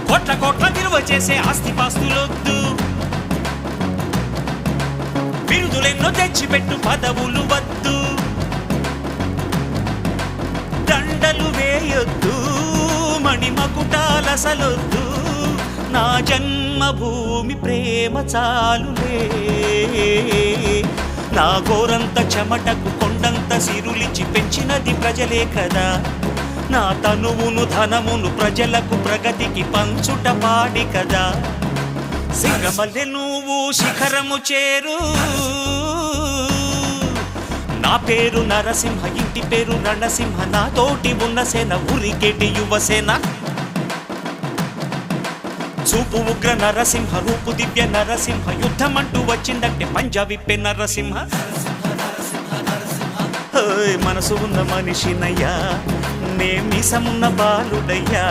కోట్ల కోట్ల విలువ చేసే ఆస్తిపాస్తులొద్దు, బిరుదులెన్నో తెచ్చిపెట్టు పదవులు వద్దు, దండలు వేయొద్దు, మణిమకుటాలసలొద్దు, నా జన్మభూమి ప్రేమ చాలులే. నా గోరంత చెమటకు కొండంత సిరులిచి పెంచినది ప్రజలే కదా, నా తనువును ధనమును ప్రజలకు ప్రగతికి పంచుట పాడి కదా. సింగమల్లె నువ్వు శిఖరము చేరు, నా పేరు నరసింహ, ఇంటి పేరు రణసింహ, నా తోటి ఉన్న సేన ఉరికెటి యువసేన. చూపు ఉగ్ర నరసింహ, రూపు దివ్య నరసింహ, యుద్ధమంటూ వచ్చిందంటే పంజా విప్పే నరసింహ. మనసు ఉన్న మనిషినయ్యా, నే మీసమున్న బాలుడయ్యా.